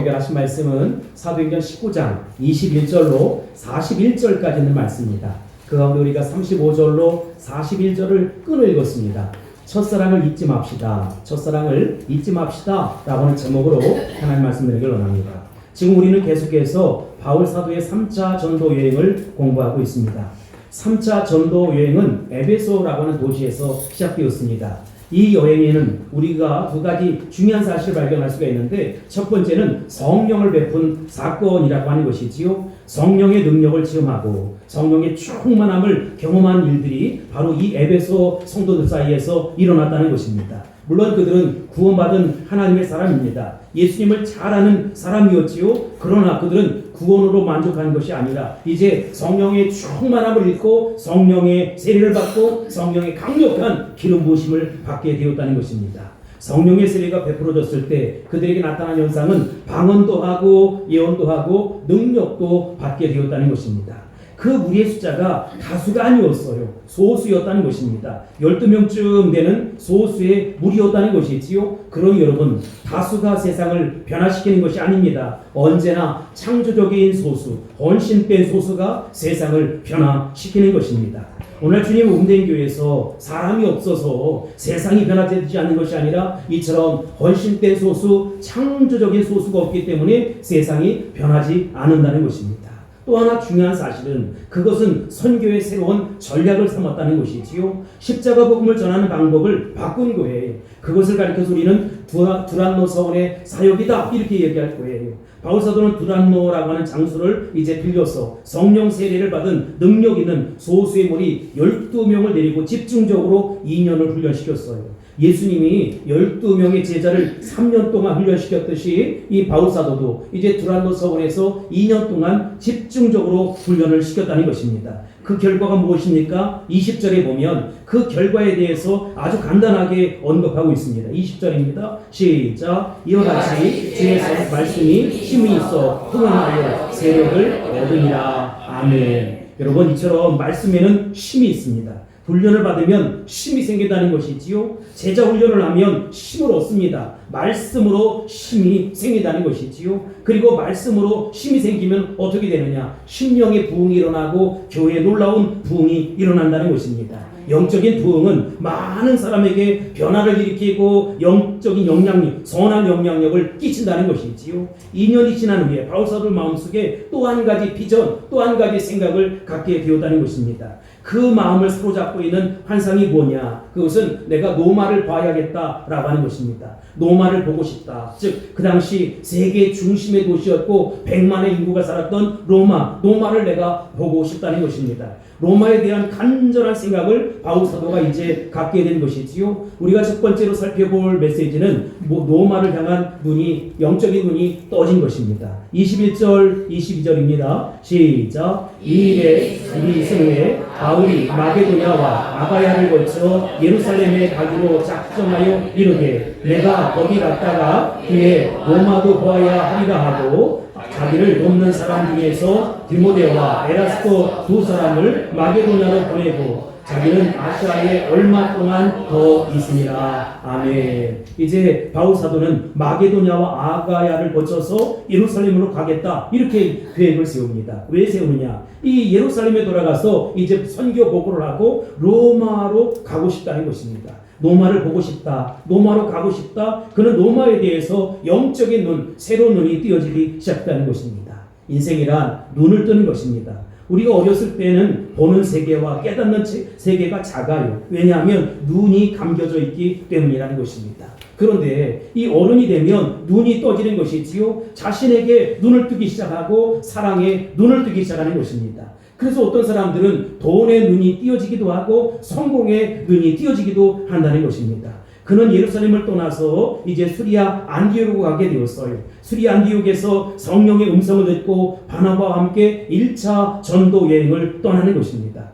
우리가 하신 말씀은 사도행전 19장 21절로 41절까지 있는 말씀입니다. 그 가운데 우리가 35절로 41절을 끊어 읽었습니다. 첫사랑을 잊지 맙시다. 첫사랑을 잊지 맙시다. 라고 하는 제목으로 하나님 말씀 드리길 원합니다. 지금 우리는 계속해서 바울 사도의 3차 전도 여행을 공부하고 있습니다. 3차 전도 여행은 에베소라고 하는 도시에서 시작되었습니다. 이 여행에는 우리가 두 가지 중요한 사실을 발견할 수가 있는데, 첫 번째는 성령을 베푼 사건이라고 하는 것이지요. 성령의 능력을 체험하고 성령의 충만함을 경험한 일들이 바로 이 에베소 성도들 사이에서 일어났다는 것입니다. 물론 그들은 구원받은 하나님의 사람입니다. 예수님을 잘 아는 사람이었지요. 그러나 그들은 구원으로 만족하는 것이 아니라 이제 성령의 충만함을 잃고 성령의 세례를 받고 성령의 강력한 기름 부으심을 받게 되었다는 것입니다. 성령의 세례가 베풀어졌을 때 그들에게 나타난 현상은 방언도 하고 예언도 하고 능력도 받게 되었다는 것입니다. 그 무리의 숫자가 다수가 아니었어요. 소수였다는 것입니다. 12명쯤 되는 소수의 무리였다는 것이지요. 그러니 여러분, 다수가 세상을 변화시키는 것이 아닙니다. 언제나 창조적인 소수, 헌신된 소수가 세상을 변화시키는 것입니다. 오늘 주님 음대교회에서 사람이 없어서 세상이 변화되지 않는 것이 아니라 이처럼 헌신된 소수, 창조적인 소수가 없기 때문에 세상이 변하지 않는다는 것입니다. 또 하나 중요한 사실은 그것은 선교의 새로운 전략을 삼았다는 것이지요. 십자가 복음을 전하는 방법을 바꾼 거예요. 그것을 가리켜서 우리는 두란노 서원의 사역이다 이렇게 얘기할 거예요. 바울 사도는 두란노라고 하는 장소를 이제 빌려서 성령 세례를 받은 능력 있는 소수의 무리 12명을 데리고 집중적으로 2년을 훈련시켰어요. 예수님이 12명의 제자를 3년 동안 훈련시켰듯이 이 바울 사도도 이제 두란노 서원에서 2년 동안 집중적으로 훈련을 시켰다는 것입니다. 그 결과가 무엇입니까? 20절에 보면 그 결과에 대해서 아주 간단하게 언급하고 있습니다. 20절입니다. 시작. 이와 같이 주의 말씀이 힘이 있어 흥하여 세력을 얻으니라. 아멘. 여러분, 이처럼 말씀에는 힘이 있습니다. 훈련을 받으면 힘이 생긴다는 것이지요. 제자 훈련을 하면 힘을 얻습니다. 말씀으로 힘이 생긴다는 것이지요. 그리고 말씀으로 힘이 생기면 어떻게 되느냐? 심령의 부흥이 일어나고 교회에 놀라운 부흥이 일어난다는 것입니다. 영적인 부흥은 많은 사람에게 변화를 일으키고 영적인 영향력, 선한 영향력을 끼친다는 것이지요. 2년이 지난 후에 바울 사도 마음속에 또 한 가지 비전, 또 한 가지 생각을 갖게 되었다는 것입니다. 그 마음을 사로잡고 있는 환상이 뭐냐? 그것은 내가 로마를 봐야겠다라고 하는 것입니다. 로마를 보고 싶다. 즉 그 당시 세계 중심의 도시였고 100만의 인구가 살았던 로마를 내가 보고 싶다는 것입니다. 로마에 대한 간절한 생각을 바울 사도가 이제 갖게 된 것이지요. 우리가 첫 번째로 살펴볼 메시지는 로마를 향한 눈이, 영적인 눈이 떠진 것입니다. 21절 22절입니다. 시작. 이 일에 있은 후에 바울이 마게도냐와 아가야를 거쳐 예루살렘에 가기로 작정하여 이르되 내가 거기 갔다가 뒤에 로마도 보아야 하리라 하고 자기를 돕는 사람 중에서 디모데와 에라스토 두 사람을 마게도냐로 보내고 자기는 아시아에 얼마 동안 더 있으니라. 아멘. 이제 바울 사도는 마게도냐와 아가야를 거쳐서 예루살렘으로 가겠다 이렇게 계획을 세웁니다. 왜 세우느냐? 이 예루살렘에 돌아가서 이제 선교 보고를 하고 로마로 가고 싶다는 것입니다. 로마를 보고 싶다. 로마로 가고 싶다. 그는 로마에 대해서 영적인 눈, 새로운 눈이 띄어지기 시작했다는 것입니다. 인생이란 눈을 뜨는 것입니다. 우리가 어렸을 때는 보는 세계와 깨닫는 세계가 작아요. 왜냐하면 눈이 감겨져 있기 때문이라는 것입니다. 그런데 이 어른이 되면 눈이 떠지는 것이지요. 자신에게 눈을 뜨기 시작하고 사랑에 눈을 뜨기 시작하는 것입니다. 그래서 어떤 사람들은 돈의 눈이 띄어지기도 하고 성공의 눈이 띄어지기도 한다는 것입니다. 그는 예루살렘을 떠나서 이제 수리아 안디옥으로 가게 되었어요. 수리아 안디옥에서 성령의 음성을 듣고 바나바와 함께 1차 전도 여행을 떠나는 것입니다.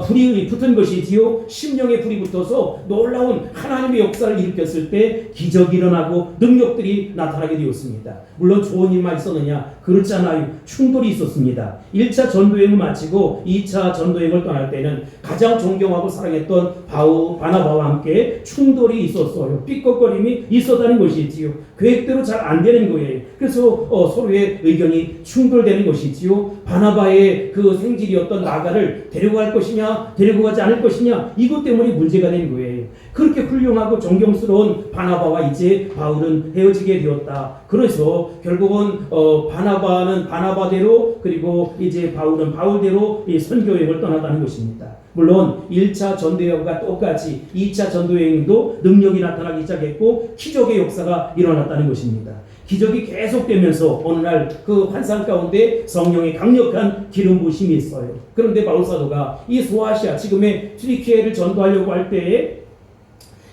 불이 붙은 것이지요. 심령에 불이 붙어서 놀라운 하나님의 역사를 일으켰을 때 기적이 일어나고 능력들이 나타나게 되었습니다. 물론 좋은 일만 있었느냐? 그렇지 않아요. 충돌이 있었습니다. 1차 전도여행을 마치고 2차 전도여행을 떠날 때는 가장 존경하고 사랑했던 바나바와 함께 충돌이 있었어요. 삐걱거림이 있었다는 것이지요. 계획대로 잘 안 되는 거예요. 그래서 서로의 의견이 충돌되는 것이지요. 바나바의 그 생질이었던 나가를 데려갈 것이냐 데리고 가지 않을 것이냐, 이것 때문에 문제가 된 거예요. 그렇게 훌륭하고 존경스러운 바나바와 이제 바울은 헤어지게 되었다. 그래서 결국은 바나바는 바나바대로, 그리고 이제 바울은 바울대로 이 선교여행을 떠났다는 것입니다. 물론 1차 전도여행과 똑같이 2차 전도여행도 능력이 나타나기 시작했고 기적의 역사가 일어났다는 것입니다. 기적이 계속되면서 어느 날 그 환상 가운데 성령의 강력한 기름 부으심이 있어요. 그런데 바울 사도가 이 소아시아, 지금의 튀르키예를 전도하려고 할 때에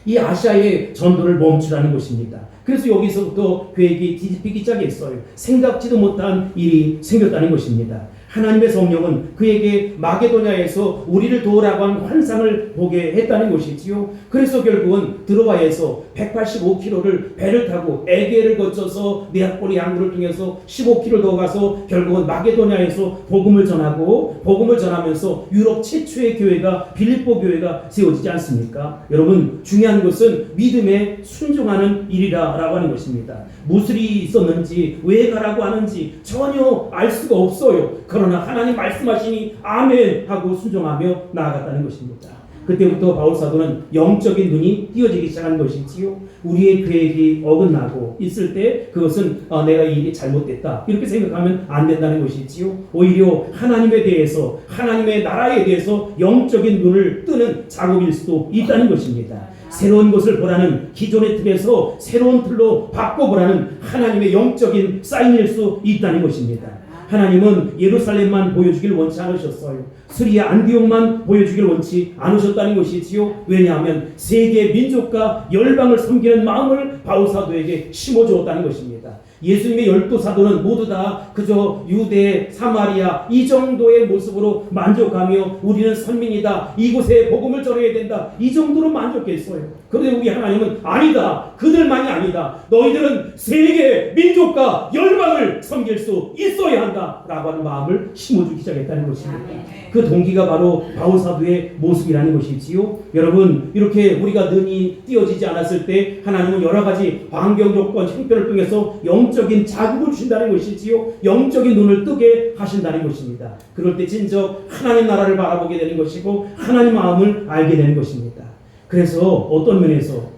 이 아시아의 전도를 멈추라는 것입니다. 그래서 여기서부터 계획이 뒤집히기 시작했어요. 생각지도 못한 일이 생겼다는 것입니다. 하나님의 성령은 그에게 마게도냐에서 우리를 도우라고 한 환상을 보게 했다는 것이지요. 그래서 결국은 드로아에서 185km를 배를 타고 에게를 거쳐서 네아폴리 항구를 통해서 15km 더 가서 결국은 마게도냐에서 복음을 전하고, 복음을 전하면서 유럽 최초의 교회가 빌립보 교회가 세워지지 않습니까? 여러분, 중요한 것은 믿음에 순종하는 일이라고 하는 것입니다. 무슨 일이 있었는지, 왜 가라고 하는지 전혀 알 수가 없어요. 그러나 하나님 말씀하시니 아멘 하고 순종하며 나아갔다는 것입니다. 그때부터 바울 사도는 영적인 눈이 띄어지기 시작한 것이지요. 우리의 계획이 어긋나고 있을 때 그것은 내가 이 일이 잘못됐다 이렇게 생각하면 안 된다는 것이지요. 오히려 하나님에 대해서, 하나님의 나라에 대해서 영적인 눈을 뜨는 작업일 수도 있다는 것입니다. 새로운 것을 보라는, 기존의 틀에서 새로운 틀로 바꿔보라는 하나님의 영적인 사인일 수 있다는 것입니다. 하나님은 예루살렘만 보여주길 원치 않으셨어요. 스리아 안디옥만 보여주길 원치 않으셨다는 것이지요. 왜냐하면 세계 민족과 열방을 섬기는 마음을 바울 사도에게 심어주었다는 것입니다. 예수님의 12사도는 모두 다 그저 유대, 사마리아 이 정도의 모습으로 만족하며 우리는 선민이다, 이곳에 복음을 전해야 된다, 이 정도로 만족했어요. 그런데 우리 하나님은 아니다, 그들만이 아니다, 너희들은 세계 민족과 열방을 섬길 수 있어야 한다 라고 하는 마음을 심어주기 시작했다는 것입니다. 그 동기가 바로 바울 사도의 모습이라는 것이지요. 여러분, 이렇게 우리가 눈이 띄어지지 않았을 때 하나님은 여러 가지 환경 조건, 형편을 통해서 영적인 자극을 주신다는 것이지요. 영적인 눈을 뜨게 하신다는 것입니다. 그럴 때 진정 하나님 나라를 바라보게 되는 것이고 하나님 마음을 알게 되는 것입니다. 그래서 어떤 면에서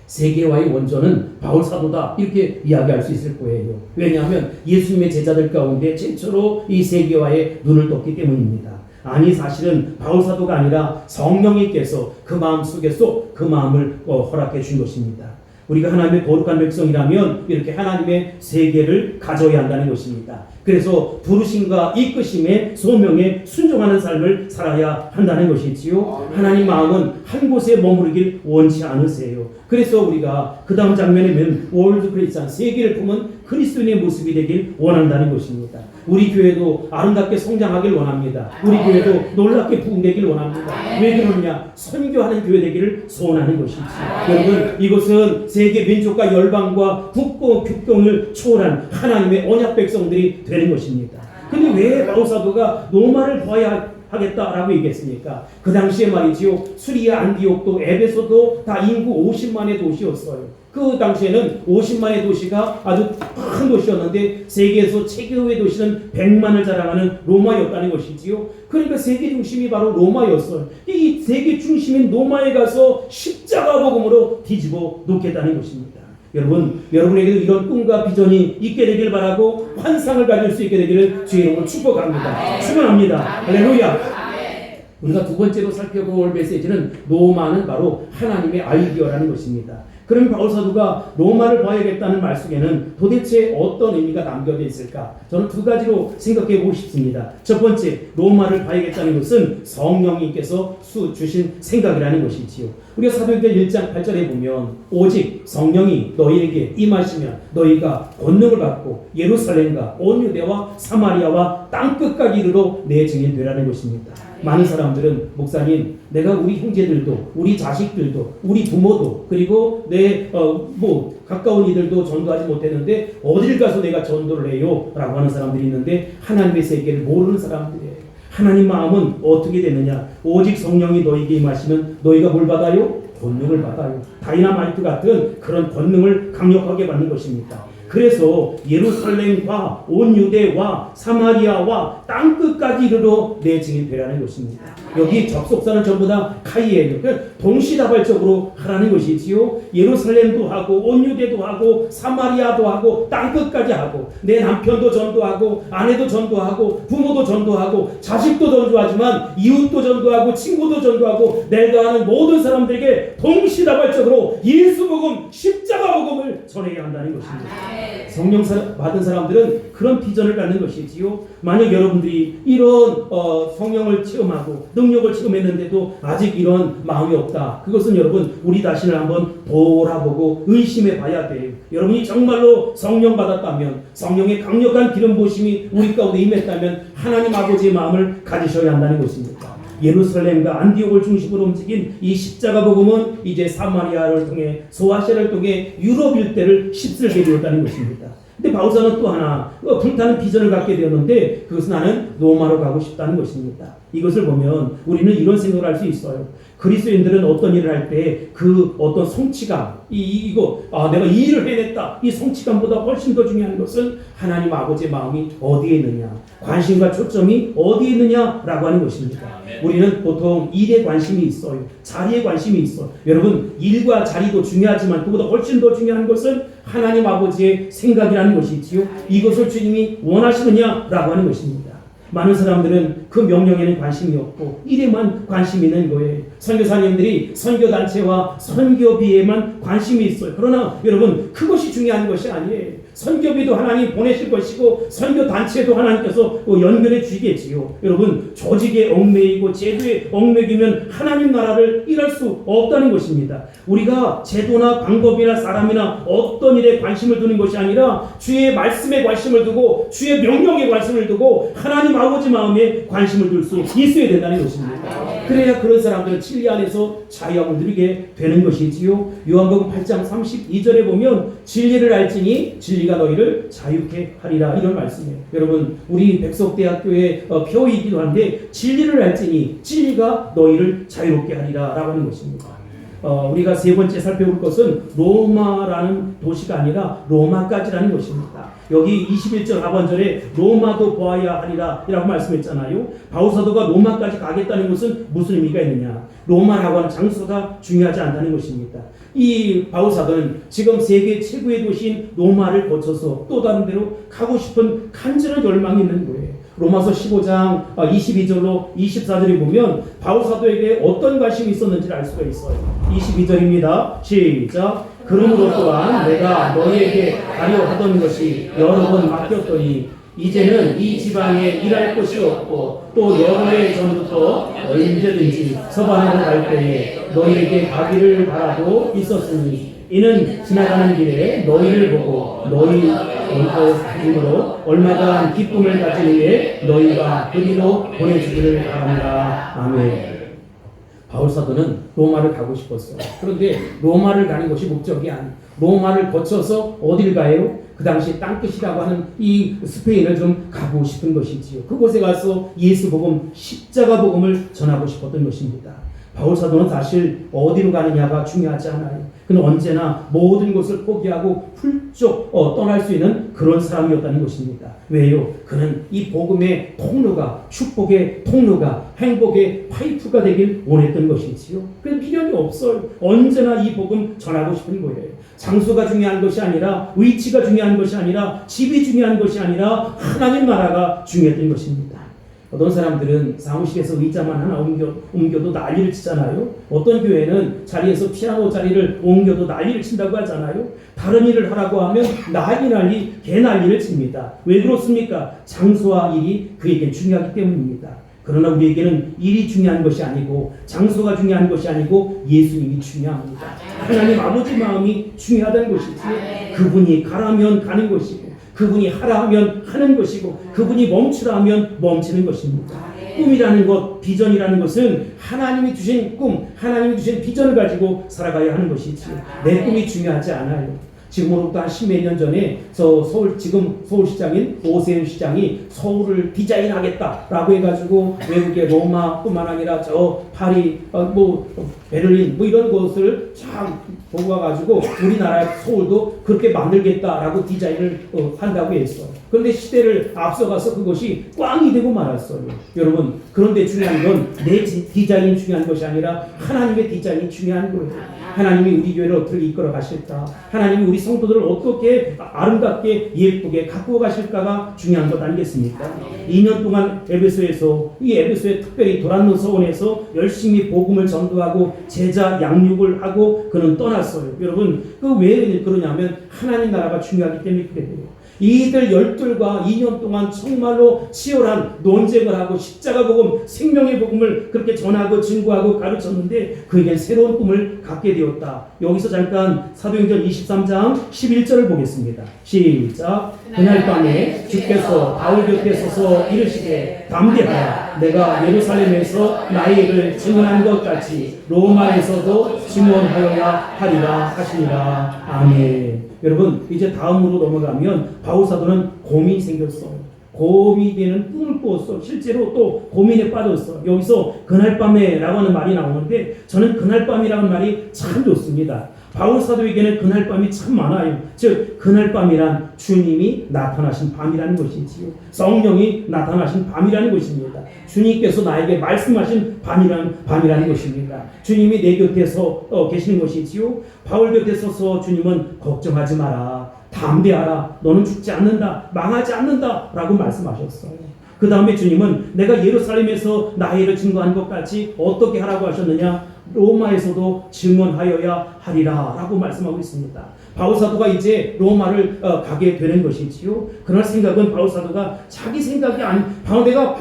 세계화의 원조는 바울 사도다 이렇게 이야기할 수 있을 거예요. 왜냐하면 예수님의 제자들 가운데 최초로 이 세계화의 눈을 떴기 때문입니다. 아니, 사실은 바울 사도가 아니라 성령님께서 그 마음 속에서 그 마음을 허락해 준 것입니다. 우리가 하나님의 거룩한 백성이라면 이렇게 하나님의 세계를 가져야 한다는 것입니다. 그래서 부르심과 이끄심의 소명에 순종하는 삶을 살아야 한다는 것이지요. 하나님 마음은 한 곳에 머무르길 원치 않으세요. 그래서 우리가 그 다음 장면에 보면 월드 크리스찬, 세계를 품은 그리스도인의 모습이 되길 원한다는 것입니다. 우리 교회도 아름답게 성장하길 원합니다. 우리 교회도 놀랍게 부흥되길 원합니다. 왜 그러느냐? 선교하는 교회 되기를 소원하는 것이지. 여러분, 이것은 세계 민족과 열방과 국고 국경을 초월한 하나님의 언약 백성들이 되는 것입니다. 근데 왜 바울 사도가 로마를 봐야 하겠다라고 얘기했습니까? 그 당시에 말이지요, 수리아, 안디옥도, 에베소도 다 인구 50만의 도시였어요. 그 당시에는 50만의 도시가 아주 큰 도시였는데 세계에서 최고의 도시는 100만을 자랑하는 로마였다는 것이지요. 그러니까 세계 중심이 바로 로마였어요. 이 세계 중심인 로마에 가서 십자가 복음으로 뒤집어 놓겠다는 것입니다. 여러분, 여러분에게도 이런 꿈과 비전이 있게 되길 바라고 환상을 가질 수 있게 되기를 주의 이름으로 축복합니다. 축원합니다. 할렐루야. 우리가 두 번째로 살펴볼 메시지는 로마는 바로 하나님의 아이디어라는 것입니다. 그럼 바울 사도가 로마를 봐야겠다는 말 속에는 도대체 어떤 의미가 담겨져 있을까? 저는 두 가지로 생각해 보고 싶습니다. 첫 번째, 로마를 봐야겠다는 것은 성령님께서 주신 생각이라는 것이지요. 우리가 사도행전 1장 8절에 보면 오직 성령이 너희에게 임하시면 너희가 권능을 받고 예루살렘과 온 유대와 사마리아와 땅끝까지 이르러 내 증인 되라는 것입니다. 많은 사람들은 목사님, 내가 우리 형제들도, 우리 자식들도, 우리 부모도, 그리고 내 가까운 이들도 전도하지 못했는데 어딜 가서 내가 전도를 해요? 라고 하는 사람들이 있는데 하나님의 세계를 모르는 사람들이에요. 하나님 마음은 어떻게 되느냐? 오직 성령이 너희에게 임하시면 너희가 뭘 받아요? 권능을 받아요. 다이나마이트 같은 그런 권능을 강력하게 받는 것입니다. 그래서 예루살렘과 온 유대와 사마리아와 땅끝까지 이르러 내 증인 되라는 것입니다. 여기 접속사는 전부 다 카이에요. 동시다발적으로 하라는 것이지요. 예루살렘도 하고 온 유대도 하고 사마리아도 하고 땅끝까지 하고 내 남편도 전도하고 아내도 전도하고 부모도 전도하고 자식도 전도하지만 이웃도 전도하고 친구도 전도하고 내가 아는 모든 사람들에게 동시다발적으로 예수 복음, 십자가 복음을 전해야 한다는 것입니다. 성령 받은 사람들은 그런 비전을 갖는 것이지요. 만약 여러분들이 이런 성령을 체험하고 능력을 체험했는데도 아직 이런 마음이 없다. 그것은 여러분 우리 자신을 한번 돌아보고 의심해 봐야 돼요. 여러분이 정말로 성령 받았다면, 성령의 강력한 기름 부으심이 우리 가운데 임했다면 하나님 아버지의 마음을 가지셔야 한다는 것입니다. 예루살렘과 안디옥을 중심으로 움직인 이 십자가 복음은 이제 사마리아를 통해 소아시아를 통해 유럽 일대를 휩쓸게 되었다는 것입니다. 근데 바울사는 또 하나 불타는 비전을 갖게 되었는데 그것은 나는 로마로 가고 싶다는 것입니다. 이것을 보면 우리는 이런 생각을 할 수 있어요. 그리스도인들은 어떤 일을 할 때 그 어떤 성취감, 내가 이 일을 해냈다. 이 성취감보다 훨씬 더 중요한 것은 하나님 아버지의 마음이 어디에 있느냐, 관심과 초점이 어디에 있느냐라고 하는 것입니다. 우리는 보통 일에 관심이 있어요. 자리에 관심이 있어요. 여러분, 일과 자리도 중요하지만 그보다 훨씬 더 중요한 것은 하나님 아버지의 생각이라는 것이지요. 이것을 주님이 원하시느냐라고 하는 것입니다. 많은 사람들은 그 명령에는 관심이 없고 일에만 관심이 있는 거예요. 선교사님들이 선교단체와 선교비에만 관심이 있어요. 그러나 여러분, 그것이 중요한 것이 아니에요. 선교비도 하나님 보내실 것이고 선교단체도 하나님께서 연결해 주시겠지요. 여러분, 조직에 얽매이고 제도에 얽매이면 하나님 나라를 일할 수 없다는 것입니다. 우리가 제도나 방법이나 사람이나 어떤 일에 관심을 두는 것이 아니라 주의 말씀에 관심을 두고 주의 명령에 관심을 두고 하나님 아버지 마음에 관심을 둘 수 있어야 된다는 것입니다. 그래야 그런 사람들은 진리 안에서 자유함을 누리게 되는 것이지요. 요한복음 8장 32절에 보면 진리를 알지니 진리가 너희를 자유케 하리라, 이런 말씀이에요. 여러분, 우리 백석대학교의 표이기도 한데 진리를 알지니 진리가 너희를 자유롭게 하리라 라고 하는 것입니다. 우리가 세 번째 살펴볼 것은 로마라는 도시가 아니라 로마까지라는 것입니다. 여기 21절 하반절에 로마도 보아야 하리라 이라고 말씀했잖아요. 바울사도가 로마까지 가겠다는 것은 무슨 의미가 있느냐? 로마라고 하는 장소가 중요하지 않다는 것입니다. 이 바울사도는 지금 세계 최고의 도시인 로마를 거쳐서 또 다른 데로 가고 싶은 간절한 열망이 있는 거예요. 로마서 15장 22절로 24절에 보면 바울사도에게 어떤 관심이 있었는지를 알 수가 있어요. 22절입니다. 시작. 그러므로 또한 내가 너희에게 가려 하던 것이 여러 번 맡겼더니 이제는 이 지방에 일할 곳이 없고 또 여러 해 전부터 언제든지 서반으로 갈 때에 너희에게 가기를 바라고 있었으니 이는 지나가는 길에 너희를 보고 너희 힘으로 얼마간 기쁨을 가진 후에 너희가 그리로 보내주기를 바랍니다. 아멘. 바울사도는 로마를 가고 싶었어요. 그런데 로마를 가는 것이 목적이 아니에요. 로마를 거쳐서 어딜 가요? 그 당시 땅끝이라고 하는 이 스페인을 좀 가고 싶은 것이지요. 그곳에 가서 예수 복음, 십자가 복음을 전하고 싶었던 것입니다. 바울사도는 사실 어디로 가느냐가 중요하지 않아요. 그는 언제나 모든 것을 포기하고 훌쩍 떠날 수 있는 그런 사람이었다는 것입니다. 왜요? 그는 이 복음의 통로가, 축복의 통로가, 행복의 파이프가 되길 원했던 것이지요. 그래서 미련이 없어요. 언제나 이 복음 전하고 싶은 거예요. 장소가 중요한 것이 아니라, 위치가 중요한 것이 아니라, 집이 중요한 것이 아니라 하나님 나라가 중요했던 것입니다. 어떤 사람들은 사무실에서 의자만 하나 옮겨도 난리를 치잖아요. 어떤 교회는 자리에서 피아노 자리를 옮겨도 난리를 친다고 하잖아요. 다른 일을 하라고 하면 난리 개난리를 칩니다. 왜 그렇습니까? 장소와 일이 그에게 중요하기 때문입니다. 그러나 우리에게는 일이 중요한 것이 아니고 장소가 중요한 것이 아니고 예수님이 중요합니다. 하나님 아버지 마음이 중요하다는 것이지, 그분이 가라면 가는 것이고 그분이 하라 하면 하는 것이고 그분이 멈추라 하면 멈추는 것입니다. 꿈이라는 것, 비전이라는 것은 하나님이 주신 꿈, 하나님이 주신 비전을 가지고 살아가야 하는 것이지. 내 꿈이 중요하지 않아요. 지금으로부터 한 십몇 년 전에 지금 서울시장인 오세훈 시장이 서울을 디자인하겠다라고 해가지고 외국의 로마뿐만 아니라 저 파리, 베를린 이런 곳을 쫙 보고 와가지고 우리나라 서울도 그렇게 만들겠다라고 디자인을 한다고 했어. 그런데 시대를 앞서가서 그것이 꽝이 되고 말았어요. 여러분, 그런데 중요한 건 내 디자인이 중요한 것이 아니라 하나님의 디자인이 중요한 거예요. 하나님이 우리 교회를 어떻게 이끌어 가실까? 하나님이 우리 성도들을 어떻게 아름답게 예쁘게 가꾸어 가실까가 중요한 것 아니겠습니까? 2년 동안 에베소에 특별히 도란노 서원에서 열심히 복음을 전도하고 제자 양육을 하고 그는 떠났어요. 여러분, 그 왜 그러냐면 하나님 나라가 중요하기 때문에 그래요. 이들 12과 2년 동안 정말로 치열한 논쟁을 하고 십자가 복음, 생명의 복음을 그렇게 전하고 증거하고 가르쳤는데 그에겐 새로운 꿈을 갖게 되었다. 여기서 잠깐 사도행전 23장 11절을 보겠습니다. 시작. 그날 밤에 주께서 바울 곁에 서서 이르시되 담대하라. 내가 예루살렘에서 나의 일을 증언한 것 같이 로마에서도 증언하여야 하리라 하시니라. 아멘. 여러분, 이제 다음으로 넘어가면 바울 사도는 고민이 생겼어요. 고민이 되는 꿈을 꾸었어. 실제로 또 고민에 빠졌어. 여기서 그날 밤에 라고 하는 말이 나오는데 저는 그날 밤이라는 말이 참 좋습니다. 바울 사도에게는 그날 밤이 참 많아요. 즉 그날 밤이란 주님이 나타나신 밤이라는 것이지요. 성령이 나타나신 밤이라는 것입니다. 주님께서 나에게 말씀하신 밤이라는 것입니다. 주님이 내 곁에서 계시는 것이지요. 바울 곁에 서서 주님은 걱정하지 마라. 담대하라. 너는 죽지 않는다. 망하지 않는다. 라고 말씀하셨어요. 그 다음에 주님은 내가 예루살렘에서 나의 일을 증거한 것 같이 어떻게 하라고 하셨느냐? 로마에서도 증언하여야 하리라 라고 말씀하고 있습니다. 바울사도가 이제 로마를 가게 되는 것이지요. 그럴 생각은 바울사도가 자기 생각이 내가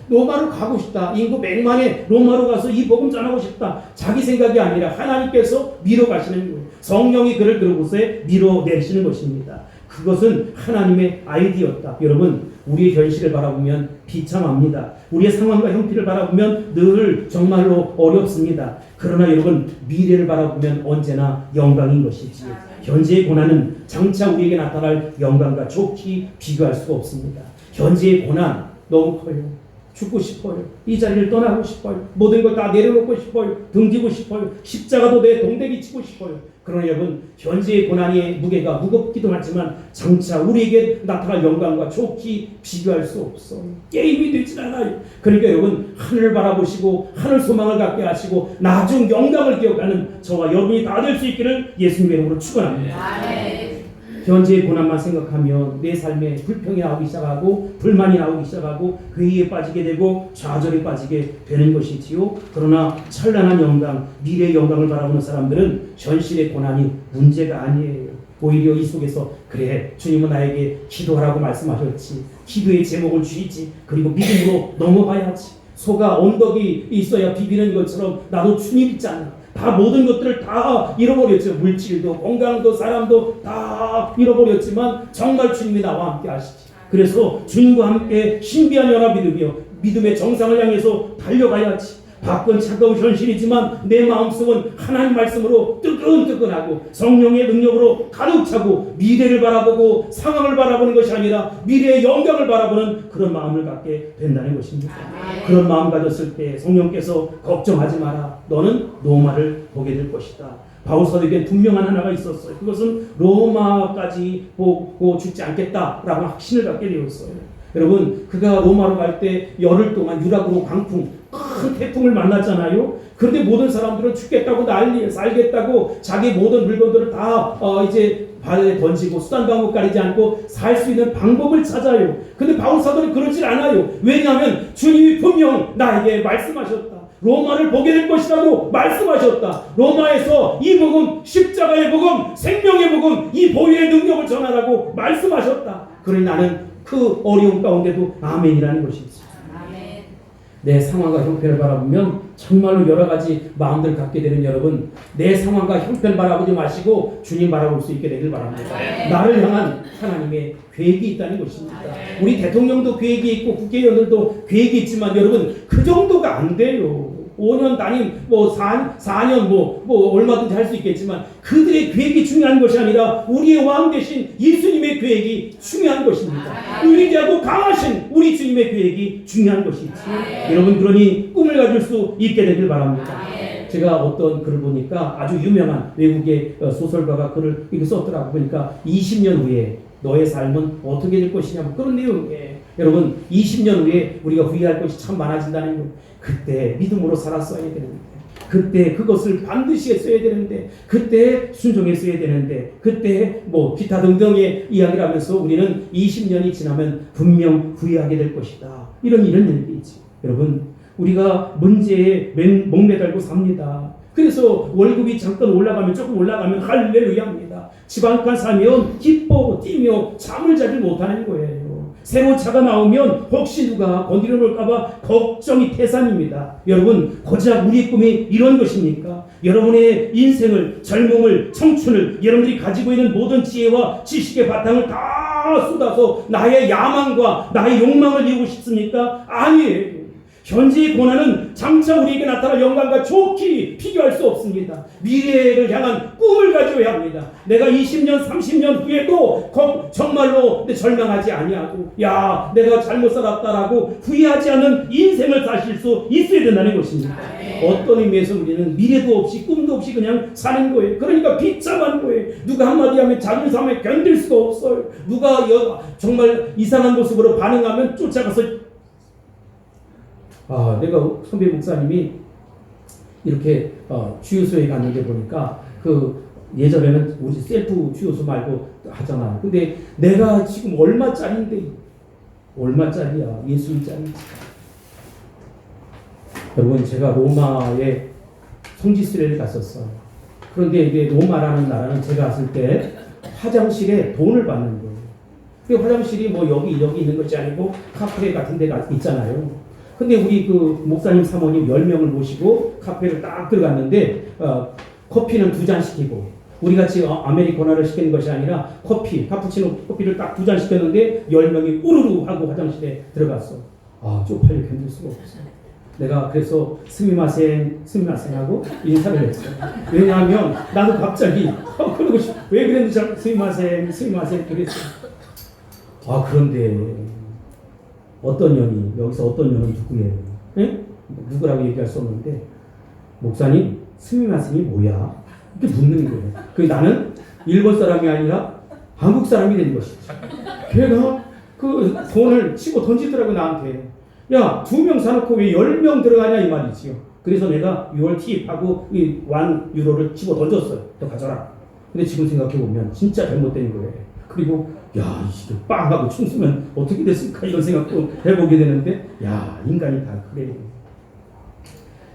로마로 가고 싶다. 인구 100만에 로마로 가서 이 복음 전하고 싶다. 자기 생각이 아니라 하나님께서 밀어가시는 거예요. 성령이 그를 그곳에 밀어내시는 것입니다. 그것은 하나님의 아이디어였다. 여러분, 우리의 현실을 바라보면 비참합니다. 우리의 상황과 형편을 바라보면 늘 정말로 어렵습니다. 그러나 여러분, 미래를 바라보면 언제나 영광인 것이지. 현재의 고난은 장차 우리에게 나타날 영광과 좋게 비교할 수가 없습니다. 현재의 고난 너무 커요. 죽고 싶어요. 이 자리를 떠나고 싶어요. 모든 걸 다 내려놓고 싶어요. 등지고 싶어요. 십자가도 내 동대기 치고 싶어요. 그러나 여러분, 현재의 고난의 무게가 무겁기도 하지만 장차 우리에게 나타날 영광과 좋게 비교할 수 없어요. 게임이 되질 않아요. 그러니까 여러분, 하늘을 바라보시고 하늘 소망을 갖게 하시고 나중 영광을 기억하는 저와 여러분이 다 될 수 있기를 예수님의 이름으로 축원합니다. 현재의 고난만 생각하면 내 삶에 불평이 나오기 시작하고 불만이 나오기 시작하고 회의에 빠지게 되고 좌절에 빠지게 되는 것이지요. 그러나 찬란한 영광, 미래의 영광을 바라보는 사람들은 현실의 고난이 문제가 아니에요. 오히려 이 속에서 그래, 주님은 나에게 기도하라고 말씀하셨지. 기도의 제목을 주시지. 그리고 믿음으로 넘어가야지. 소가 언덕이 있어야 비비는 것처럼 나도 주님 있잖아. 다 모든 것들을 다 잃어버렸죠. 물질도 건강도 사람도 다 잃어버렸지만 정말 주님이 나와 함께 하시지. 그래서 주님과 함께 신비한 연합이 되며 믿음의 정상을 향해서 달려가야지. 밖은 차가운 현실이지만 내 마음속은 하나님 말씀으로 뜨끈뜨끈하고 성령의 능력으로 가득 차고 미래를 바라보고 상황을 바라보는 것이 아니라 미래의 영광을 바라보는 그런 마음을 갖게 된다는 것입니다. 그런 마음 가졌을 때 성령께서 걱정하지 마라. 너는 로마를 보게 될 것이다. 바울 사도에게 분명한 하나가 있었어요. 그것은 로마까지 보고 죽지 않겠다라고 확신을 갖게 되었어요. 여러분, 그가 로마로 갈 때 열흘 동안 유라굴로 광풍, 큰 태풍을 만났잖아요. 그런데 모든 사람들은 죽겠다고 살겠다고 자기 모든 물건들을 다 이제 바다에 던지고 수단 방법 가리지 않고 살 수 있는 방법을 찾아요. 근데 바울 사도는 그러질 않아요. 왜냐하면 주님이 분명 나에게 말씀하셨다. 로마를 보게 될 것이라고 말씀하셨다. 로마에서 이 복음, 십자가의 복음, 생명의 복음, 이 보혈의 능력을 전하라고 말씀하셨다. 그러니 나는 그 어려움 가운데도 아멘이라는 것이지. 내 상황과 형편을 바라보면 정말로 여러 가지 마음들을 갖게 되는 여러분, 내 상황과 형편 바라보지 마시고 주님 바라볼 수 있게 되길 바랍니다. 나를 향한 하나님의 계획이 있다는 것입니다. 우리 대통령도 계획이 있고 국회의원들도 계획이 있지만 여러분, 그 정도가 안 돼요. 5년 단임, 4년 얼마든지 할 수 있겠지만 그들의 계획이 중요한 것이 아니라 우리의 왕 대신 예수님의 계획이 중요한 것입니다. 위대하고 강하신 우리 주님의 계획이 중요한 것이지. 여러분, 그러니 꿈을 가질 수 있게 되길 바랍니다. 제가 어떤 글을 보니까 아주 유명한 외국의 소설가가 글을 이렇게 썼더라고. 보니까 20년 후에 너의 삶은 어떻게 될 것이냐, 그런 내용이에요. 여러분, 20년 후에 우리가 후회할 것이 참 많아진다는 거. 그때 믿음으로 살았어야 되는데, 그때 그것을 반드시 했어야 되는데, 그때 순종했어야 되는데, 그때 기타 등등의 이야기를 하면서 우리는 20년이 지나면 분명 후회하게 될 것이다. 이런 얘기 있지. 여러분, 우리가 문제에 목매달고 삽니다. 그래서 월급이 잠깐 올라가면, 조금 올라가면 할렐루야입니다. 집 한 칸 사면 기뻐 뛰며 잠을 자지 못하는 거예요. 새로운 차가 나오면 혹시 누가 건드려 놓을까봐 걱정이 태산입니다. 여러분, 고작 우리의 꿈이 이런 것입니까? 여러분의 인생을, 젊음을, 청춘을, 여러분들이 가지고 있는 모든 지혜와 지식의 바탕을 다 쏟아서 나의 야망과 나의 욕망을 이루고 싶습니까? 아니에요. 현재의 고난은 장차 우리에게 나타날 영광과 좋게 비교할 수 없습니다. 미래를 향한 꿈을 가져야 합니다. 내가 20년, 30년 후에도 정말로 절망하지 아니하고, 야, 내가 잘못 살았다라고 후회하지 않는 인생을 사실 수 있어야 된다는 것입니다. 어떤 의미에서 우리는 미래도 없이 꿈도 없이 그냥 사는 거예요. 그러니까 비참한 거예요. 누가 한마디 하면 자존심에 견딜 수가 없어요. 누가 정말 이상한 모습으로 반응하면 쫓아가서, 내가 선배 목사님이 이렇게 주유소에 갔는데 보니까 예전에는 우리 셀프 주유소 말고 하잖아요. 근데 내가 지금 얼마짜리인데, 얼마짜리야? 예수일짜리. 여러분, 제가 로마에 성지순례를 갔었어요. 그런데 이게 로마라는 나라는 제가 갔을 때 화장실에 돈을 받는 거예요. 그 화장실이 여기 있는 것이 아니고 카페 같은 데가 있잖아요. 근데 우리 목사님 사모님 10명을 모시고 카페를 딱 들어갔는데, 커피는 2잔 시키고, 우리 같이 아메리카노를 시키는 것이 아니라 카푸치노 커피를 딱 2잔 시켰는데 10명이 우르르 하고 화장실에 들어갔어. 쪽팔려 견딜 수가 없어. 내가 그래서 스미마센 하고 인사를 했어. 왜냐하면 나도 갑자기 그러고 싶어. 왜 그랬는지 스미마센 그랬어. 그런데 어떤 년이, 여기서 어떤 년은 누구예요? 예? 누구라고 얘기할 수 없는데, 목사님, 스미마센이 뭐야? 이렇게 묻는 거예요. 나는 일본 사람이 아니라 한국 사람이 된 것이지. 걔가 돈을 치고 던지더라고, 나한테. 야, 2명 사놓고 왜 10명 들어가냐, 이 말이지요. 그래서 내가 6월 팁하고 이 1유로를 치고 던졌어요. 너 가져라. 근데 지금 생각해보면 진짜 잘못된 거예요. 그리고 야, 이게 빵 하고 춤 추면 어떻게 됐을까, 이런 생각도 해보게 되는데, 야, 인간이 다 그래요.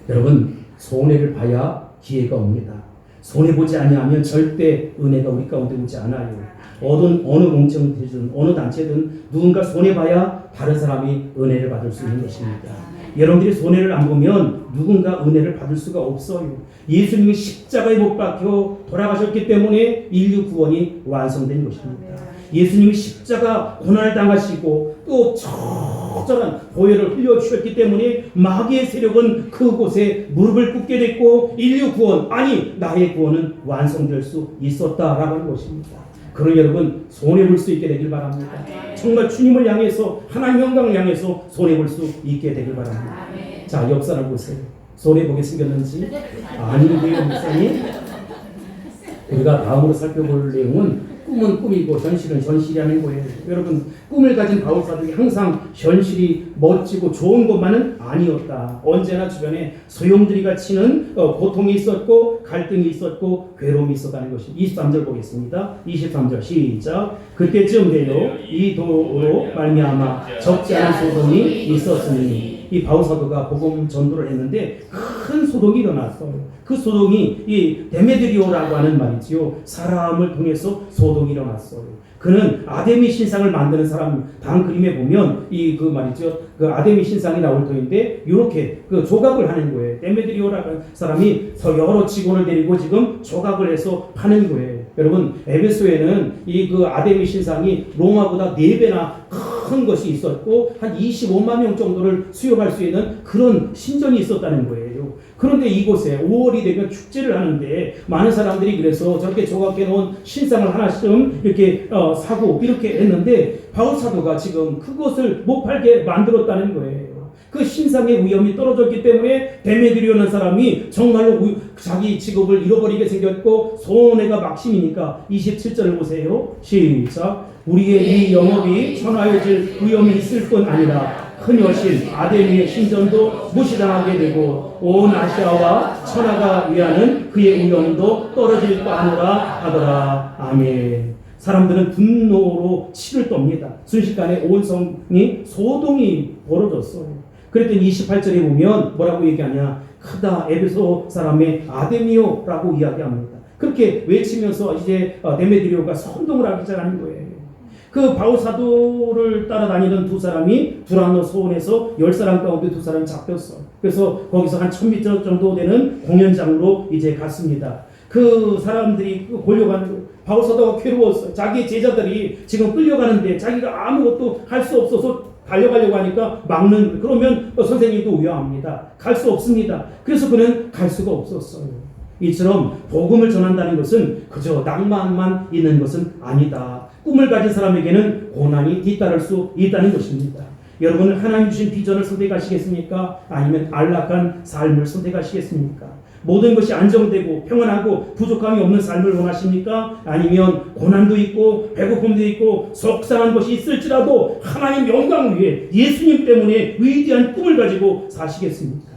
여러분, 손해를 봐야 기회가 옵니다. 손해보지 아니하면 절대 은혜가 우리 가운데 오지 않아요. 어느 공청체든 어느 단체든 누군가 손해봐야 다른 사람이 은혜를 받을 수 있는 것입니다. 여러분들이 손해를 안 보면 누군가 은혜를 받을 수가 없어요. 예수님이 십자가에 못 박혀 돌아가셨기 때문에 인류 구원이 완성된 것입니다. 예수님이 십자가 고난을 당하시고 또 처절한 보혈을 흘려주셨기 때문에 마귀의 세력은 그곳에 무릎을 꿇게 됐고, 인류 구원, 나의 구원은 완성될 수 있었다라고 하는 것입니다. 그러니 여러분, 손해볼 수 있게 되길 바랍니다. 정말 주님을 향해서, 하나님 영광을 향해서 손해볼 수 있게 되길 바랍니다. 자, 역사를 보세요. 손해보게 생겼는지? 아니고요, 목사님. 우리가 다음으로 살펴볼 내용은 꿈은 꿈이고 현실은 현실이라는 거예요. 여러분, 꿈을 가진 바울 사도가 항상 현실이 멋지고 좋은 것만은 아니었다. 언제나 주변에 소용돌이가 치는 고통이 있었고, 갈등이 있었고, 괴로움이 있었다는 것이 23절 보겠습니다. 23절 시작. 그때쯤 되어 이 도로 말미암아 적지 않은 소동이 있었으니 이 바울 사도가 복음 전도를 했는데 큰 소동이 일어났어요. 그 소동이 이 데메드리오라고 하는 말이지요. 사람을 통해서 소동이 일어났어요. 그는 아데미 신상을 만드는 사람. 다음 그림에 보면 이 그 말이죠. 그 아데미 신상이 나올 터인데 이렇게 그 조각을 하는 거예요. 데메드리오라는 사람이 여러 직원을 데리고 지금 조각을 해서 파는 거예요. 여러분 에베소에는 이 그 아데미 신상이 로마보다 4배나 큰 것이 있었고 한 25만 명 정도를 수용할 수 있는 그런 신전이 있었다는 거예요. 그런데 이곳에 5월이 되면 축제를 하는데 많은 사람들이 그래서 저렇게 조각해 놓은 신상을 하나씩 이렇게 사고 이렇게 했는데 바울 사도가 지금 그것을 못 팔게 만들었다는 거예요. 그 신상의 위험이 떨어졌기 때문에 데메드리오라는 사람이 정말로 자기 직업을 잃어버리게 생겼고 손해가 막심이니까 27절을 보세요. 시작. 우리의 이 영업이 천하여질 위험이 있을 뿐 아니라 큰 여신 아데미의 신전도 무시당하게 되고 온 아시아와 천하가 위하는 그의 위험도 떨어질 바하노라 하더라. 아멘. 사람들은 분노로 치를 떱니다. 순식간에 온 성이 소동이 벌어졌어요. 그랬더니 28절에 보면 뭐라고 얘기하냐. 크다 에베소 사람의 아데미오라고 이야기합니다. 그렇게 외치면서 이제 데메드리오가 선동을 하기 시작하는 거예요. 그 바울 사도를 따라다니던 두 사람이 두란노 소원에서 10사람 가운데 2사람이 잡혔어. 그래서 거기서 한 1000m 정도 되는 공연장으로 이제 갔습니다. 그 사람들이 몰려가는 바울 사도가 괴로웠어요. 자기 제자들이 지금 끌려가는데 자기가 아무것도 할 수 없어서 달려가려고 하니까 막는. 그러면 선생님도 위험합니다. 갈 수 없습니다. 그래서 그는 갈 수가 없었어요. 이처럼 복음을 전한다는 것은 그저 낭만만 있는 것은 아니다. 꿈을 가진 사람에게는 고난이 뒤따를 수 있다는 것입니다. 여러분은 하나님 주신 비전을 선택하시겠습니까? 아니면 안락한 삶을 선택하시겠습니까? 모든 것이 안정되고 평안하고 부족함이 없는 삶을 원하십니까? 아니면 고난도 있고 배고픔도 있고 속상한 것이 있을지라도 하나님 영광을 위해 예수님 때문에 위대한 꿈을 가지고 사시겠습니까?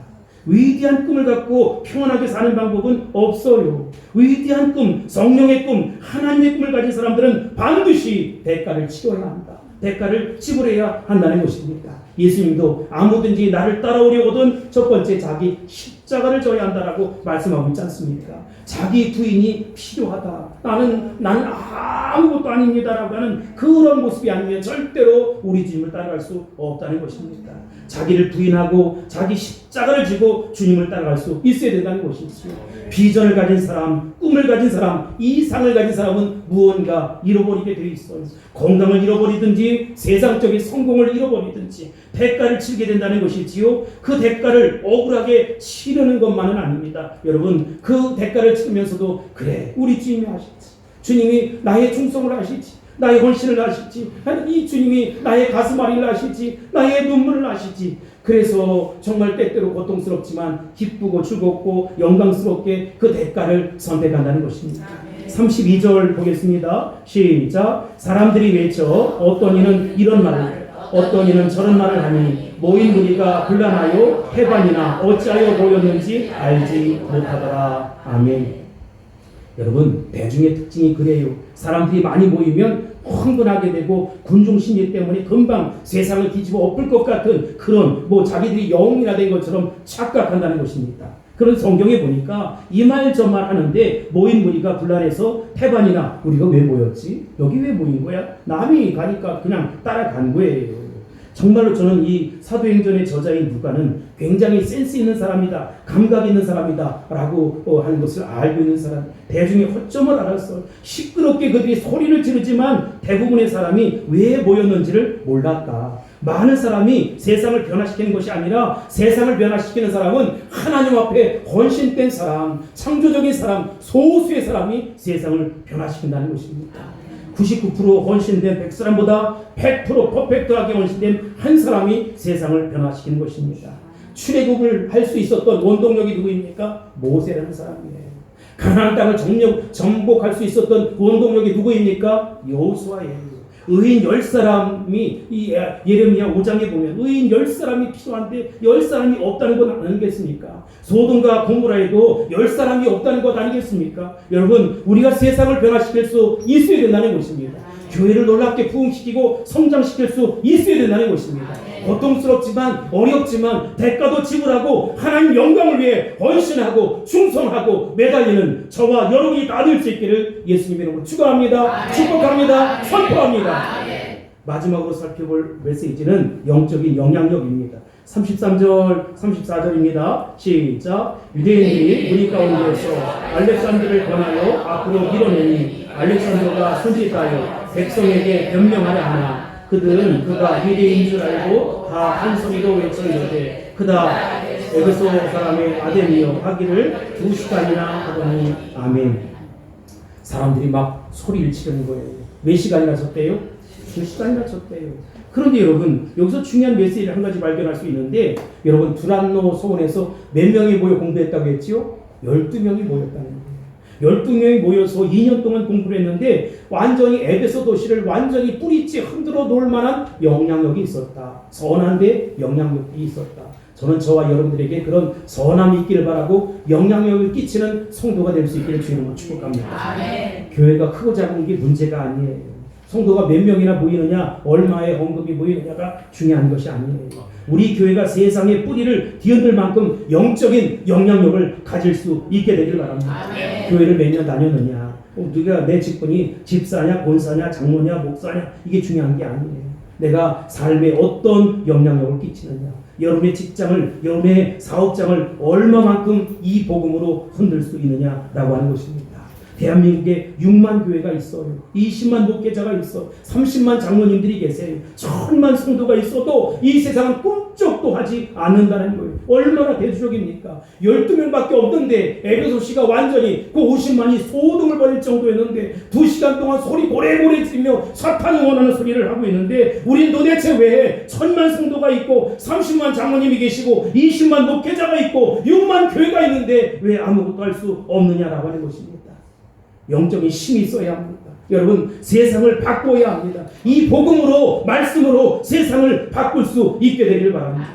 위대한 꿈을 갖고 평안하게 사는 방법은 없어요. 위대한 꿈, 성령의 꿈, 하나님의 꿈을 가진 사람들은 반드시 대가를 치러야 한다. 대가를 지불해야 한다는 것입니다. 예수님도 아무든지 나를 따라오려거든 첫 번째 자기 십자가를 져야 한다라고 말씀하고 있지 않습니까? 자기 부인이 필요하다. 나는 아무것도 아닙니다라고 하는 그런 모습이 아니면 절대로 우리 주님을 따라갈 수 없다는 것입니다. 자기를 부인하고 자기 십자가를 지고 주님을 따라갈 수 있어야 된다는 것이지요. 비전을 가진 사람, 꿈을 가진 사람, 이상을 가진 사람은 무언가 잃어버리게 되어 있어요. 건강을 잃어버리든지 세상적인 성공을 잃어버리든지 대가를 치르게 된다는 것이지요. 그 대가를 억울하게 치르는 것만은 아닙니다. 여러분 그 대가를 치르면서도 그래 우리 주님이 하시지. 주님이 나의 충성을 하시지. 나의 헌신을 하시지. 이 주님이 나의 가슴앓이를 하시지. 나의 눈물을 하시지. 그래서 정말 때때로 고통스럽지만 기쁘고 즐겁고 영광스럽게 그 대가를 선택한다는 것입니다. 32절 보겠습니다. 시작. 사람들이 외쳐 어떤 이는 이런 말을 어떤 이는 저런 말을 하니 모인 무리가 곤란하여 해반이나 어찌하여 모였는지 알지 못하더라. 아멘. 여러분 대중의 특징이 그래요. 사람들이 많이 모이면 흥분하게 되고 군중심리 때문에 금방 세상을 뒤집어 엎을 것 같은 그런 자기들이 영웅이나 된 것처럼 착각한다는 것입니다. 그런 성경에 보니까 이 말 저 말 하는데 모인 무리가 곤란해서 태반이나 우리가 왜 모였지? 여기 왜 모인 거야? 남이 가니까 그냥 따라간 거예요. 정말로 저는 이 사도행전의 저자인 누가는 굉장히 센스 있는 사람이다, 감각 있는 사람이다 라고 하는 것을 알고 있는 사람, 대중의 허점을 알았어요. 시끄럽게 그들이 소리를 지르지만 대부분의 사람이 왜 모였는지를 몰랐다. 많은 사람이 세상을 변화시키는 것이 아니라 세상을 변화시키는 사람은 하나님 앞에 헌신된 사람, 창조적인 사람, 소수의 사람이 세상을 변화시킨다는 것입니다. 99% 헌신된 100사람보다 100% 퍼펙트하게 헌신된 한 사람이 세상을 변화시키는 것입니다. 출애굽을 할 수 있었던 원동력이 누구입니까? 모세라는 사람이에요. 가나안 땅을 정복할 수 있었던 원동력이 누구입니까? 여호수아예요. 의인 10사람이 이 예레미야 5장에 보면 의인 10사람이 필요한데 10사람이 없다는 건 아니겠습니까? 소돔과 고모라에도 10사람이 없다는 것 아니겠습니까? 여러분 우리가 세상을 변화시킬 수 있어야 된다는 것입니다. 교회를 놀랍게 부흥시키고 성장시킬 수 있어야 된다는 것입니다. 고통스럽지만 어렵지만 대가도 지불하고 하나님 영광을 위해 헌신하고 충성하고 매달리는 저와 여러분이 다 될 수 있기를 예수님 이름으로 축원합니다. 축복합니다. 선포합니다. 마지막으로 살펴볼 메시지는 영적인 영향력입니다. 33절, 34절입니다. 시작. 유대인들이 무리 가운데에서 알렉산더를 권하여 앞으로 밀어내니 알렉산더가 손짓하여 백성에게 변명하려 하나 그들은 그가 유대인인 줄 알고 다 한 소리로 외쳐 이르되 그다 에베소 사람의 아데미여 하기를 2시간이나 하더니 아멘. 사람들이 막 소리를 치르는 거예요. 몇 시간이나 쳤대요? 2시간이나 쳤대요. 그런데 여러분 여기서 중요한 메시지를 한 가지 발견할 수 있는데 여러분 두란노 소원에서 몇 명이 모여 공부했다고 했지요? 12명이 모였다는 거예요. 12명이 모여서 2년 동안 공부를 했는데 완전히 에베소 도시를 완전히 뿌리째 흔들어 놓을 만한 영향력이 있었다. 선한데 영향력이 있었다. 저는 저와 여러분들에게 그런 선함이 있기를 바라고 영향력을 끼치는 성도가 될 수 있기를 주님으로 축복합니다. 교회가 크고 작은 게 문제가 아니에요. 성도가 몇 명이나 모이느냐, 얼마의 헌금이 모이느냐가 중요한 것이 아니에요. 우리 교회가 세상의 뿌리를 뒤흔들 만큼 영적인 영향력을 가질 수 있게 되길 바랍니다. 교회를 몇 년 다녔느냐, 누가 내 직분이 집사냐, 권사냐, 장로냐, 목사냐 이게 중요한 게 아니에요. 내가 삶에 어떤 영향력을 끼치느냐, 여러분의 직장을, 여러분의 사업장을 얼마만큼 이 복음으로 흔들 수 있느냐라고 하는 것입니다. 대한민국에 6만 교회가 있어요. 20만 목회자가 있어. 30만 장로님들이 계세요. 1000만 성도가 있어도 이 세상은 꿈쩍도 하지 않는다는 거예요. 얼마나 대주적입니까? 12명밖에 없는데 에베소시가 완전히 그 50만이 소동을 벌일 정도였는데 2시간 동안 소리 고래고래 지르며 사탄이 원하는 소리를 하고 있는데 우린 도대체 왜 1000만 성도가 있고 30만 장로님이 계시고 20만 목회자가 있고 6만 교회가 있는데 왜 아무것도 할 수 없느냐라고 하는 것입니다. 영적인 힘이 있어야 합니다. 여러분 세상을 바꿔야 합니다. 이 복음으로 말씀으로 세상을 바꿀 수 있게 되길 바랍니다.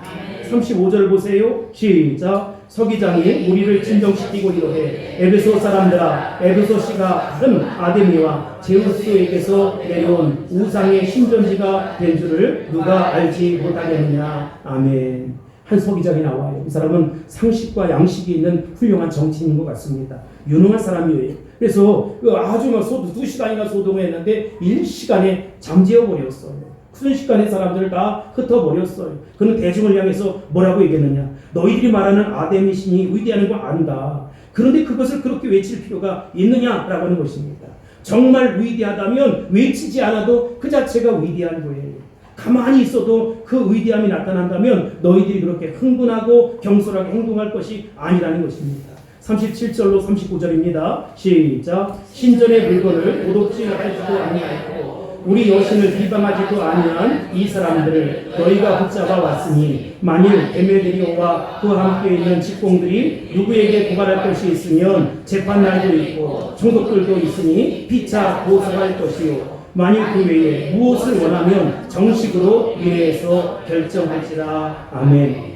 35절 보세요. 시작. 서기장이 우리를 진정시키고 이르되 에베소 사람들아 에베소시가 큰 아데미와 제우스에게서 내려온 우상의 신전지가 된 줄을 누가 알지 못하겠느냐. 아멘. 한 서기장이 나와요. 이 사람은 상식과 양식이 있는 훌륭한 정치인인 것 같습니다. 유능한 사람이에요. 그래서 아주 2시간이나 소동했는데 1시간에 잠재워버렸어요. 순식간에 사람들을 다 흩어버렸어요. 그는 대중을 향해서 뭐라고 얘기했느냐. 너희들이 말하는 아데미 신이 위대한 거 안다. 그런데 그것을 그렇게 외칠 필요가 있느냐라고 하는 것입니다. 정말 위대하다면 외치지 않아도 그 자체가 위대한 거예요. 가만히 있어도 그 위대함이 나타난다면 너희들이 그렇게 흥분하고 경솔하게 행동할 것이 아니라는 것입니다. 37절로 39절입니다. 시작. 신전의 물건을 도둑질하지도 아니하고 우리 여신을 비방하지도 아니한 이 사람들을 너희가 붙잡아 왔으니 만일 대매들이 오와 그와 함께 있는 직공들이 누구에게 고발할 것이 있으면 재판날도 있고 총독들도 있으니 피차 고소할 것이요 만일 그 외에 무엇을 원하면 정식으로 의회에서 결정할지라. 아멘.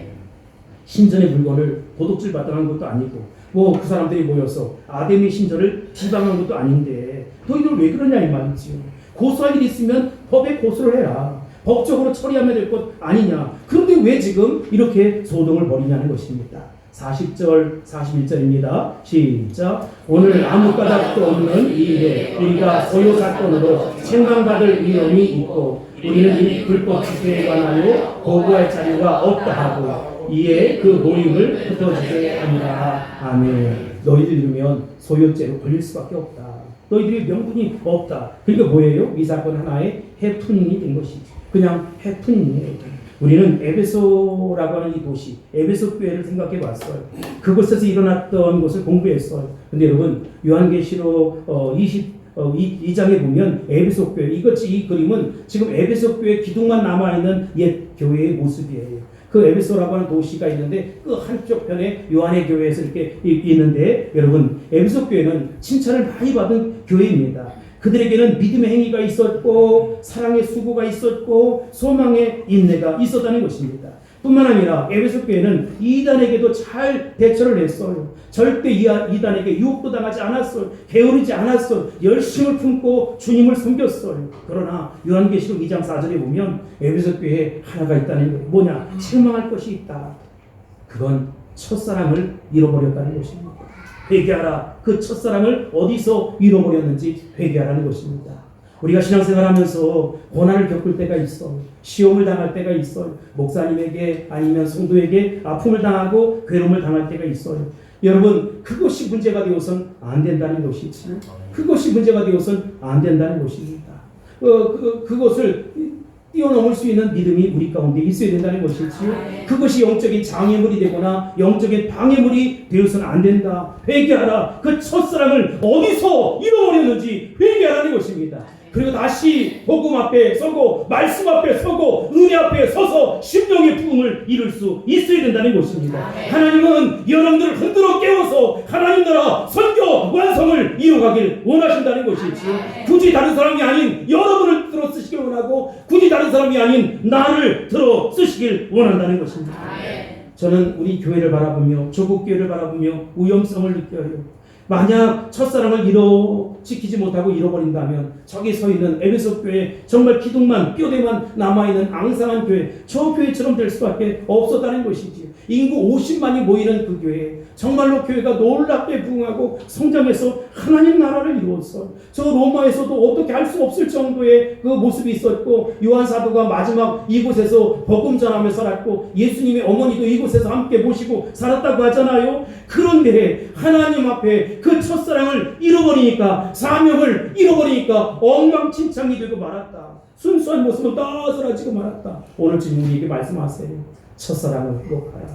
신전의 물건을 도둑질 받아간 것도 아니고 그 사람들이 모여서 아데미 신전을 비방한 것도 아닌데 너희들 왜 그러냐 이 말이지요. 고소할 일이 있으면 법에 고소를 해라. 법적으로 처리하면 될 것 아니냐. 그런데 왜 지금 이렇게 소동을 벌이냐는 것입니다. 40절, 41절입니다. 시작. 오늘 아무 까닭도 없는 이 일에 우리가 소요 사건으로 책망받을 위험이 있고 우리는 이 불법 집회에 관하여 보고할 자료가 없다 하고 이에 그 모임을 흩어지게 하니라. 아멘. 너희들 이러면 소요죄로 걸릴 수밖에 없다. 너희들이 명분이 없다. 그러니까 뭐예요? 이 사건 하나의 해프닝이 된 것이지. 그냥 해프닝이에요. 우리는 에베소라고 하는 이 도시, 에베소 교회를 생각해 봤어요. 그곳에서 일어났던 것을 공부했어요. 근데 여러분, 요한계시록 22장에 보면 에베소 교회, 이 그림은 지금 에베소 교회 기둥만 남아있는 옛 교회의 모습이에요. 그 에베소라고 하는 도시가 있는데 그 한쪽 편에 요한의 교회에서 이렇게 있는데 여러분, 에베소 교회는 칭찬을 많이 받은 교회입니다. 그들에게는 믿음의 행위가 있었고 사랑의 수고가 있었고 소망의 인내가 있었다는 것입니다. 뿐만 아니라 에베소 교회는 이단에게도 잘 대처를 했어요. 절대 이단에게 유혹도 당하지 않았어요. 게으르지 않았어요. 열심을 품고 주님을 섬겼어요. 그러나 요한계시록 2장 4절에 보면 에베소 교회에 하나가 있다는 거예요. 뭐냐? 책망할 것이 있다. 그건 첫사랑을 잃어버렸다는 것입니다. 회개하라. 그 첫사랑을 어디서 잃어버렸는지 회개하라는 것입니다. 우리가 신앙생활하면서 고난을 겪을 때가 있어. 시험을 당할 때가 있어요. 목사님에게 아니면 성도에게 아픔을 당하고 괴로움을 당할 때가 있어요. 여러분, 그것이 문제가 되어서는 안 된다는 것이지. 그것이 문제가 되어서는 안 된다는 것입니다. 그것을 뛰어넘을 수 있는 믿음이 우리 가운데 있어야 된다는 것이지요. 그것이 영적인 장애물이 되거나 영적인 방해물이 되어서는 안 된다. 회개하라. 그 첫사랑을 어디서 잃어버렸는지 회개하라는 것입니다. 그리고 다시 복음 앞에 서고 말씀 앞에 서고 은혜 앞에 서서 심령의 부흥을 이룰 수 있어야 된다는 것입니다. 하나님은 여러분들을 흔들어 깨워서 하나님 나라 선교 완성을 이루가길 원하신다는 것이지요. 굳이 다른 사람이 아닌 여러분을 들어 쓰시길 원하고 굳이 다른 사람이 아닌 나를 들어 쓰시길 원한다는 것입니다. 저는 우리 교회를 바라보며 조국 교회를 바라보며 위험성을 느껴요. 만약 첫사랑을 지키지 못하고 잃어버린다면 저기 서 있는 에베소 교회 정말 기둥만 뼈대만 남아있는 앙상한 교회, 저 교회처럼 될 수밖에 없었다는 것이지. 인구 50만이 모이는 그 교회, 정말로 교회가 놀랍게 부흥하고 성장해서 하나님 나라를 이루었어. 저 로마에서도 어떻게 할 수 없을 정도의 그 모습이 있었고, 요한 사도가 마지막 이곳에서 복음 전하며 살았고, 예수님의 어머니도 이곳에서 함께 모시고 살았다고 하잖아요. 그런데 하나님 앞에 그 첫사랑을 잃어버리니까, 사명을 잃어버리니까 엉망진창이 되고 말았다. 순수한 모습은 다 사라지고 말았다. 오늘 주님 우리에게 말씀하세요. 첫사랑을 회복하라.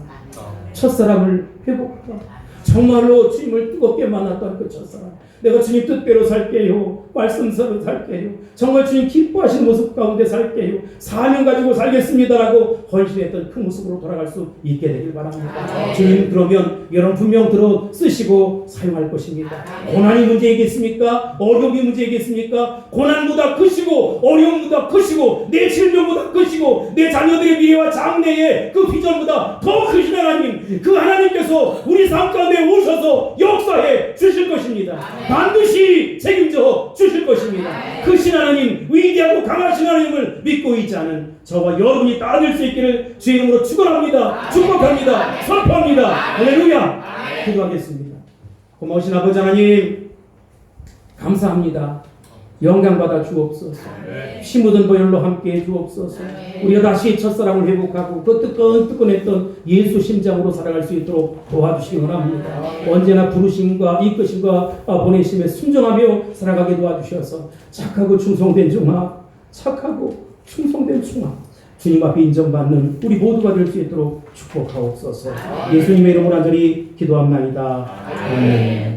첫사랑을 회복하라. 정말로 주님을 뜨겁게 만났던 그 첫사랑. 내가 주님 뜻대로 살게요. 말씀대로 살게요. 정말 주님 기뻐하시는 모습 가운데 살게요. 사명 가지고 살겠습니다라고 헌신했던 그 모습으로 돌아갈 수 있게 되길 바랍니다. 주님 그러면 여러분 분명 들어 쓰시고 사용할 것입니다. 고난이 문제이겠습니까? 어려움이 문제이겠습니까? 고난보다 크시고 어려움보다 크시고 내 질병보다 크시고 내 자녀들의 미래와 장래의 그 비전보다 더 크신 하나님, 그 하나님께서 우리 삶 가운데 오셔서 역사해 주실 것입니다. 반드시 책임져 주실 것입니다. 크신 하나님, 위대하고 강하신 하나님을 믿고 있지 않은 저와 여러분이 따라될 수 있기를 주의 이름으로 축원합니다. 축복합니다. 선포합니다. 할렐루야. 기도하겠습니다. 고마우신 아버지 하나님, 감사합니다. 영광받아 주옵소서. 피 묻은 보혈로 함께해 주옵소서. 우리가 다시 첫사랑을 회복하고 그 뜨끈뜨끈했던 예수 심장으로 살아갈 수 있도록 도와주시기 원합니다. 언제나 부르심과 이끄심과 보내심에 순종하며 살아가게 도와주셔서 착하고 충성된 종아, 착하고 충성된 종아, 주님 앞에 인정받는 우리 모두가 될 수 있도록 축복하옵소서. 예수님의 이름으로 간절히 기도합나이다. 아멘.